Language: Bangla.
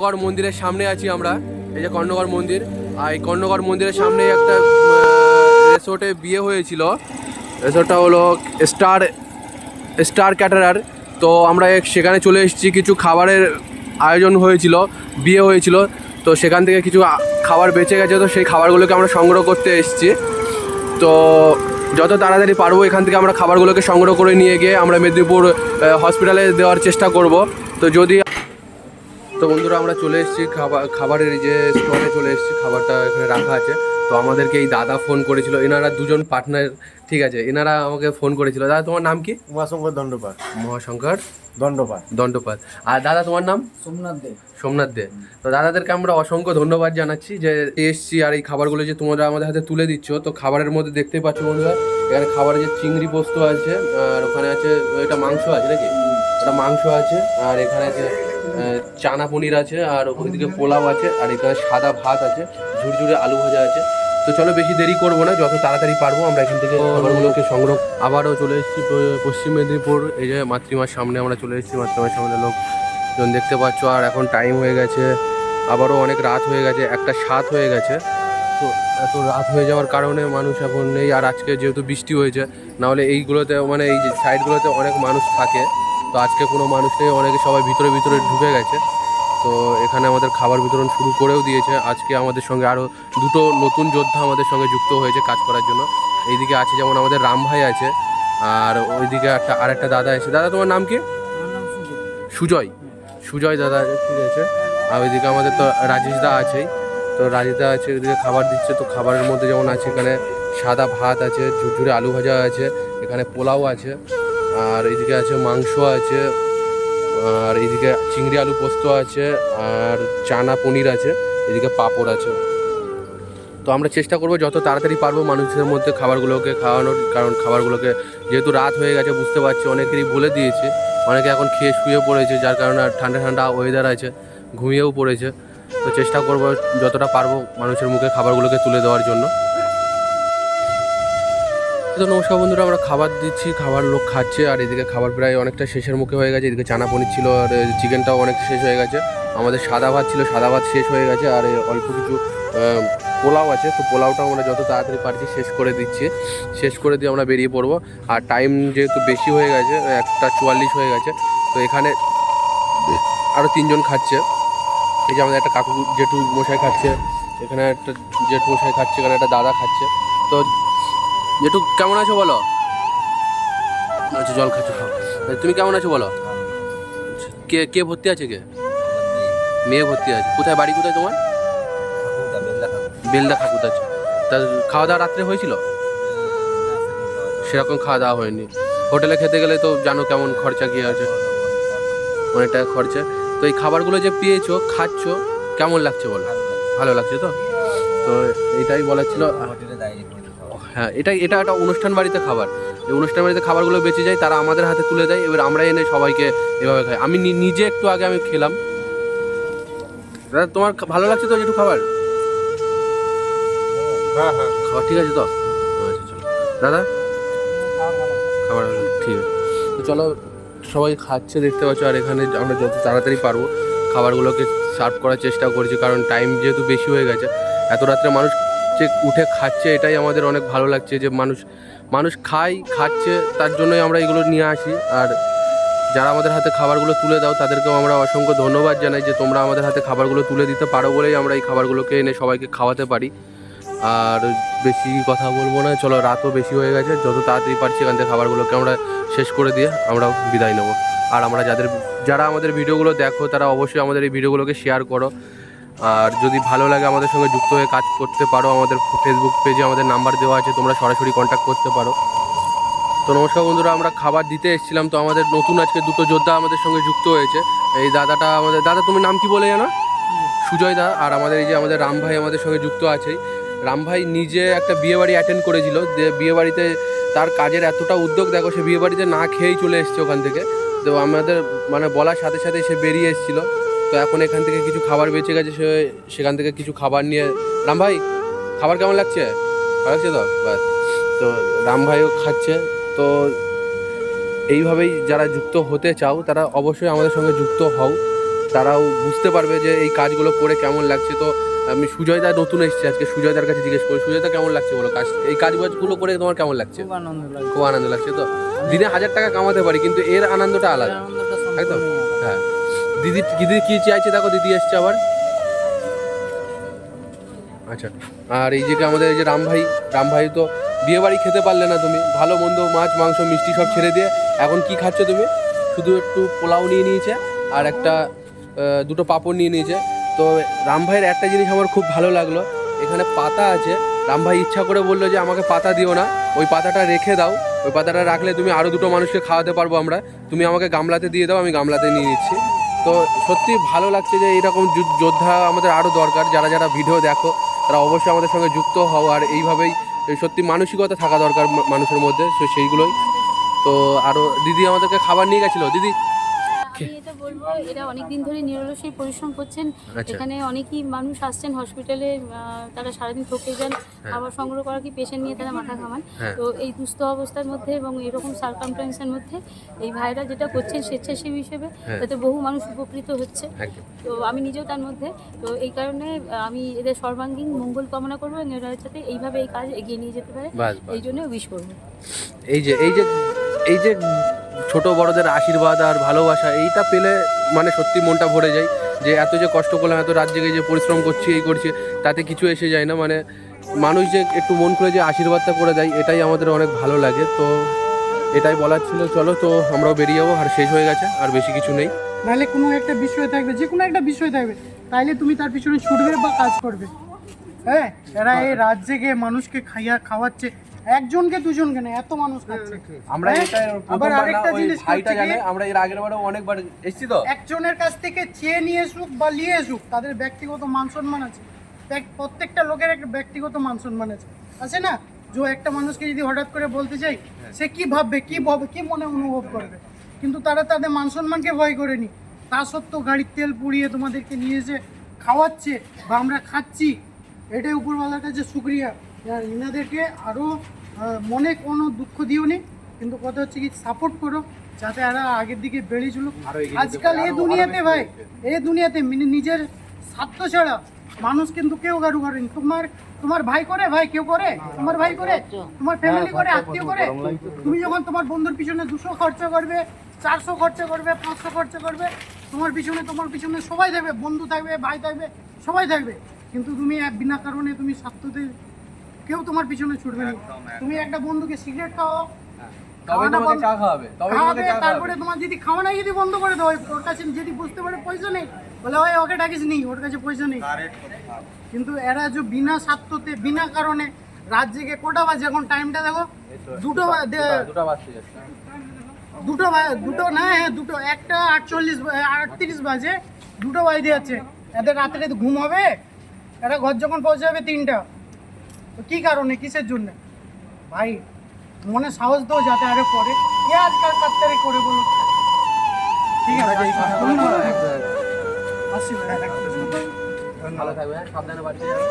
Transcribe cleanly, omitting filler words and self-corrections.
কর্ণগড় মন্দিরের সামনে আছি আমরা। এই যে কর্ণগড় মন্দির, আর এই কর্ণগড় মন্দিরের সামনে একটা রিসোর্টে বিয়ে হয়েছিল। রিসোর্টটা হলো স্টার স্টার ক্যাটারার। তো আমরা সেখানে চলে এসেছি। কিছু খাবারের আয়োজন হয়েছিল, বিয়ে হয়েছিল, তো সেখান থেকে কিছু খাবার বেঁচে গেছে, তো সেই খাবারগুলোকে আমরা সংগ্রহ করতে এসেছি। তো যত তাড়াতাড়ি পারবো এখান থেকে আমরা খাবারগুলোকে সংগ্রহ করে নিয়ে গিয়ে আমরা মেদিনীপুর হসপিটালে দেওয়ার চেষ্টা করব। তো যদি তো বন্ধুরা আমরা চলে এসেছি খাবারের যে স্টলে চলে এসেছি, খাবারটা এখানে রাখা আছে। তো আমাদেরকে এই দাদা ফোন করেছিল, এনারা দুজন পার্টনার, ঠিক আছে, এনারা আমাকে ফোন করেছিল। দাদা তোমার নাম কি? উমাশঙ্কর দণ্ডপাট। মহাশঙ্কর দণ্ডপাট। দণ্ডপাত। আর দাদা তোমার নাম? সোমনাথ দে। সোমনাথ দে। তো দাদাদেরকে আমরা অসংখ্য ধন্যবাদ জানাচ্ছি যে এসছি, আর এই খাবারগুলো যে তোমরা আমাদের হাতে তুলে দিচ্ছ। তো খাবারের মধ্যে দেখতেই পাচ্ছ বন্ধুরা, এখানে খাবারে যে চিংড়ি পোস্ত আছে, আর ওখানে আছে এটা মাংস আছে নাকি, ওটা মাংস আছে, আর এখানে আছে চানা পনির আছে, আর ওইদিকে পোলাও আছে, আর এখানে সাদা ভাত আছে, ঝুরঝুরে আলু ভাজা আছে। তো চলো বেশি দেরি করবো না, যত তাড়াতাড়ি পারবো আমরা এখান থেকে খাবারগুলোকে সংগ্রহ। আবারও চলে এসেছি পশ্চিম মেদিনীপুর। এই যে মাতৃমার সামনে আমরা চলে এসেছি, মাতৃমার সামনে লোকজন দেখতে পাচ্ছ। আর এখন টাইম হয়ে গেছে, আবারও অনেক রাত হয়ে গেছে, 1:07 হয়ে গেছে। তো এত রাত হয়ে যাওয়ার কারণে মানুষ এখন নেই। আর আজকে যেহেতু বৃষ্টি হয়েছে, নাহলে এইগুলোতে মানে এই যে সাইডগুলোতে অনেক মানুষ থাকে। তো আজকে কোনো মানুষ নেই, অনেকে সবাই ভিতরে ভিতরে ঢুকে গেছে। তো এখানে আমাদের খাবার বিতরণ শুরু করেও দিয়েছে। আজকে আমাদের সঙ্গে আরও দুটো নতুন যোদ্ধা আমাদের সঙ্গে যুক্ত হয়েছে কাজ করার জন্য। এইদিকে আছে যেমন আমাদের রাম ভাই আছে, আর ওইদিকে আরেকটা দাদা এসে। দাদা তোমার নাম কি? সুজয়। সুজয় দাদা, ঠিক আছে। আর ওইদিকে আমাদের তো রাজেশ দা আছেই। তো রাজেশ দা আছে, ওইদিকে খাবার দিচ্ছে। তো খাবারের মধ্যে যেমন আছে এখানে সাদা ভাত আছে, ঝুরঝুরে আলু ভাজা আছে, এখানে পোলাও আছে, আর এইদিকে আছে মাংস আছে, আর এইদিকে চিংড়ি আলু পোস্ত আছে, আর চানা পনির আছে, এদিকে পাঁপড় আছে। তো আমরা চেষ্টা করবো যত তাড়াতাড়ি পারবো মানুষের মধ্যে খাবারগুলোকে খাওয়ানোর, কারণ খাবারগুলোকে যেহেতু রাত হয়ে গেছে বুঝতে পারছি, অনেকেরই বলে দিয়েছি, অনেকে এখন খেয়ে শুয়ে পড়েছে, যার কারণে ঠান্ডা ঠান্ডা ওয়েদার আছে, ঘুমিয়েও পড়েছে। তো চেষ্টা করবো যতটা পারবো মানুষের মুখে খাবারগুলোকে তুলে দেওয়ার জন্য। তো নমস্কার বন্ধুরা, আমরা খাবার দিচ্ছি, খাবার লোক খাচ্ছে, আর এদিকে খাবার প্রায় অনেকটা শেষের মুখে হয়ে গেছে। এদিকে চানা পনির ছিল, আর চিকেনটাও অনেক শেষ হয়ে গেছে। আমাদের সাদা ভাত ছিল, সাদা ভাত শেষ হয়ে গেছে, আর অল্প কিছু পোলাও আছে। তো পোলাওটাও আমরা যত তাড়াতাড়ি পারছি শেষ করে দিচ্ছি। শেষ করে দিয়ে আমরা বেরিয়ে পড়বো। আর টাইম যেহেতু বেশি হয়ে গেছে, 1:44 হয়ে গেছে। তো এখানে আরও 3জন খাচ্ছে। এই যে আমাদের একটা কাকু জেঠু মশাই খাচ্ছে, এখানে একটা জেঠু মশাই খাচ্ছে, এখানে একটা দাদা খাচ্ছে। তো জেঠু কেমন আছো বলো? আচ্ছা, জল খাচ্ছো, খাও। তুমি কেমন আছো বলো? কে কে ভর্তি আছে? কে? মেয়ে ভর্তি আছে। কোথায় বাড়ি, কোথায় তোমার? বেলদা খাকুত আছে। তা খাওয়া দাওয়া রাত্রে হয়েছিল? সেরকম খাওয়া দাওয়া হয়নি। হোটেলে খেতে গেলে তো জানো কেমন খরচা গিয়ে আছে, অনেক টাকা খরচা। তো এই খাবারগুলো যে পেয়েছো, খাচ্ছ, কেমন লাগছে বলো? ভালো লাগছে তো? তো এইটাই বলার ছিল। হ্যাঁ, এটা একটা অনুষ্ঠান বাড়িতে খাবার। এই অনুষ্ঠান বাড়িতে খাবারগুলো বেঁচে যায়, তারা আমাদের হাতে তুলে দেয়, এবার আমরা এনে সবাইকে এভাবে খাই। আমি নিজে একটু আগে আমি খেলাম। দাদা তোমার ভালো লাগছে তো একটু খাবার? হ্যাঁ হ্যাঁ, খাবার ঠিক আছে তো? আচ্ছা চলো দাদা, খাবার ঠিক আছে। তো চলো, সবাই খাচ্ছে দেখতে পাচ্ছ। আর এখানে আমরা যত তাড়াতাড়ি পারবো খাবারগুলোকে সার্ভ করার চেষ্টা করছি, কারণ টাইম যেহেতু বেশি হয়ে গেছে। এত রাত্রে মানুষ যে উঠে খাচ্ছে, এটাই আমাদের অনেক ভালো লাগছে, যে মানুষ খাচ্ছে, তার জন্যই আমরা এগুলো নিয়ে আসি। আর যারা আমাদের হাতে খাবারগুলো তুলে দাও তাদেরকেও আমরা অসংখ্য ধন্যবাদ জানাই, যে তোমরা আমাদের হাতে খাবারগুলো তুলে দিতে পারো বলেই আমরা এই খাবারগুলোকে এনে সবাইকে খাওয়াতে পারি। আর বেশি কথা বলবো না, চলো, রাতও বেশি হয়ে গেছে, যত তাড়াতাড়ি পারছি এখান থেকে খাবারগুলোকে আমরা শেষ করে দিয়ে আমরা বিদায় নেবো। আর আমরা যারা আমাদের ভিডিওগুলো দেখো, তারা অবশ্যই আমাদের এই ভিডিওগুলোকে শেয়ার করো। আর যদি ভালো লাগে আমাদের সঙ্গে যুক্ত হয়ে কাজ করতে পারো, আমাদের ফেসবুক পেজে আমাদের নাম্বার দেওয়া আছে, তোমরা সরাসরি কন্ট্যাক্ট করতে পারো। তো নমস্কার বন্ধুরা, আমরা খাবার দিতে এসেছিলাম। তো আমাদের নতুন আজকে দুটো যোদ্ধা আমাদের সঙ্গে যুক্ত হয়েছে। এই দাদাটা আমাদের, দাদা তুমি নাম কি বলে জানো? সুজয় দা। আর আমাদের এই যে আমাদের রাম ভাই আমাদের সঙ্গে যুক্ত আছেই। রাম ভাই নিজে একটা বিয়েবাড়ি অ্যাটেন্ড করেছিল, যে বিয়েবাড়িতে তার কাজের এতটা উদ্যোগ, দেখো সে বিয়েবাড়িতে না খেয়েই চলে এসছে ওখান থেকে। তো আমাদের মানে বলার সাথে সাথে সে বেরিয়ে এসেছিলো। তো এখন এখান থেকে কিছু খাবার বেঁচে গেছে, সেখান থেকে কিছু খাবার নিয়ে। রাম ভাই, খাবার কেমন লাগছে? ভালো লাগছে তো? বাস। তো রাম ভাইও খাচ্ছে। তো এইভাবেই যারা যুক্ত হতে চাও তারা অবশ্যই আমাদের সঙ্গে যুক্ত হও। তারাও বুঝতে পারবে যে এই কাজগুলো করে কেমন লাগছে। তো আমি সুজয়দা নতুন এসেছি আজকে, সুজয়দার কাছে জিজ্ঞেস করি, সুজয়দা কেমন লাগছে বলো কাজ, এই কাজগুলো করে তোমার কেমন লাগছে? খুব আনন্দ লাগছে। খুব আনন্দ লাগছে। তো দিনে 1000 টাকা কামাতে পারি, কিন্তু এর আনন্দটা আলাদা। আনন্দটা একদম। সম্পূর্ণই আলাদা। হ্যাঁ, দিদি কি চাইছে দেখো, দিদি এসছে আবার। আচ্ছা, আর এই যে আমাদের এই যে রাম ভাই তো বিয়ে বাড়ি খেতে পারলে না তুমি, ভালো মন্দ মাছ মাংস মিষ্টি সব ছেড়ে দিয়ে এখন কি খাচ্ছ তুমি? শুধু একটু পোলাও নিয়ে নিয়েছে আর একটা দুটো পাঁপড় নিয়ে নিয়েছে। তো রাম ভাইয়ের একটা জিনিস আমার খুব ভালো লাগলো, এখানে পাতা আছে। রাম ভাই ইচ্ছা করে বললো যে আমাকে পাতা দিও না, ওই পাতাটা রেখে দাও, ওই পাতাটা রাখলে তুমি আরও দুটো মানুষকে খাওয়াতে পারবো আমরা, তুমি আমাকে গামলাতে দিয়ে দাও, আমি গামলাতে নিয়ে নিচ্ছি। তো সত্যি ভালো লাগছে যে এরকম যোদ্ধা আমাদের আরও দরকার। যারা ভিডিও দেখো তারা অবশ্যই আমাদের সঙ্গে যুক্ত হও, আর এইভাবেই সত্যি মানসিকতা থাকা দরকার মানুষের মধ্যে, সেইগুলোই। তো আরও দিদি আমাদেরকে খাবার নিয়ে গেছিলো। দিদি আমি এটা বলবো, এরা অনেকদিন ধরে নিরলসই পরিশ্রম করছেন। আচ্ছা। এখানে অনেকেই মানুষ আসছেন হসপিটালে, তারা সারাদিন থকে যান, খাবার সংগ্রহ করা কি পেশেন্ট নিয়ে তারা মাথা ঘামান। তো এই দুস্থ অবস্থার মধ্যে এবং এরকম সার্কামস্ট্যান্সের মধ্যে এই ভাইরা যেটা করছেন স্বেচ্ছাসেবী হিসেবে, তাতে বহু মানুষ উপকৃত হচ্ছে। তো আমি নিজেও তার মধ্যে। তো এই কারণে আমি এদের সর্বাঙ্গীন মঙ্গল কামনা করবো এবং এরা যাতে এইভাবে এই কাজ এগিয়ে নিয়ে যেতে পারে, এই জন্য উইশ করবো। এই যে ছোট বড়দের আশীর্বাদ আর ভালোবাসা, এইটা পেলে মানে সত্যি মনটা ভরে যায়, যে এত যে কষ্ট করলাম, এত রাত জেগে যে পরিশ্রম করছি, এই করছি, তাতে কিছু এসে যায় না। মানে মানুষ যে একটু মন খুলে যে আশীর্বাদটা করে দেয়, এটাই আমাদের অনেক ভালো লাগে। তো এটাই বলার ছিল। চলো, তো আমরাও বেরিয়ে যাবো, আর শেষ হয়ে গেছে, আর বেশি কিছু নেই। নাহলে কোনো একটা বিষয় থাকবে, যে কোনো একটা বিষয় থাকবে, তাইলে তুমি তার পিছনে ছুটবে বা কাজ করবে। হ্যাঁ, এরা এই রাত জেগে মানুষকে খাওয়াচ্ছে, একজনকে দুজনকে না, এত মানুষ খাচ্ছে। আমরা এটা আবার আরেকটা জিনিস ভাইটা জানে, আমরা এর আগের বারেও অনেকবার এসেছি। তো একজনের কাছ থেকে চেয়ে নিয়ে এসুক বা নিয়ে এসুক, তাদের ব্যক্তিগত মান সম্মান আছে। প্রত্যেকটা লোকের একটা ব্যক্তিগত মান সম্মান আছে না? যে একটা মানুষকে যদি হঠাৎ করে বলতে চাই, সে কি ভাববে, কি মনে অনুভব করবে। কিন্তু তারা তাদের মান সম্মানকে ভয় করেনি, তা সত্ত্বেও গাড়ির তেল পুড়িয়ে তোমাদেরকে নিয়ে এসে খাওয়াচ্ছে বা আমরা খাচ্ছি। এটাই উপরওয়ালার কাছে শুকরিয়া। এনাদেরকে আরও মনে কোনো দুঃখ দিও নি, কিন্তু কথা হচ্ছে কি, সাপোর্ট করো যাতে এরা আগের দিকে বেড়ে চলুক। আজকাল এই দুনিয়াতে ভাই, এই দুনিয়াতে নিজের স্বার্থ ছাড়া মানুষ কিন্তু কেউ কারু করেনি। তোমার ভাই করে, ভাই কেউ করে, তোমার ভাই করে, তোমার ফ্যামিলি করে, আত্মীয় করে। তুমি যখন তোমার বন্ধুর পিছনে 200 খরচা করবে, 400 খরচা করবে, 500 খরচা করবে, তোমার পিছনে সবাই থাকবে, বন্ধু থাকবে, ভাই থাকবে, সবাই থাকবে। কিন্তু তুমি বিনা কারণে তুমি স্বার্থতে কেউ তোমার পিছনে ছুটবে না। তুমি একটা বন্ধুকে সিগারেট খাওয়াও, তারপরে তোমার যদি খাওয়ানো যদি বন্ধ করে দাও, ওর কাছে যদি বুঝতে পারে পয়সা নেই, বলে ওই ওকে ডাকিস নি, ওর কাছে পয়সা নেই। কিন্তু এরা যে বিনা স্বার্থতে বিনা কারণে রাত জেগে, কোটা বাজে এখন, টাইমটা দেখো, দুটো না, হ্যাঁ দুটো, 1:38 বাজে, 2টো বাজে যাচ্ছে। এদের রাত্রে ঘুম হবে? এরা ঘর যখন পৌঁছে যাবে 3টা, তো কী কারণে, কিসের জন্য? ভাই মনে সাহস দাও যাতে আরে করে, কে আজকাল কাত্তারে করে বলো। ঠিক আছে, আসি ভাই, ভালো থাকবে, সাবধানে বাড়ি যাবে।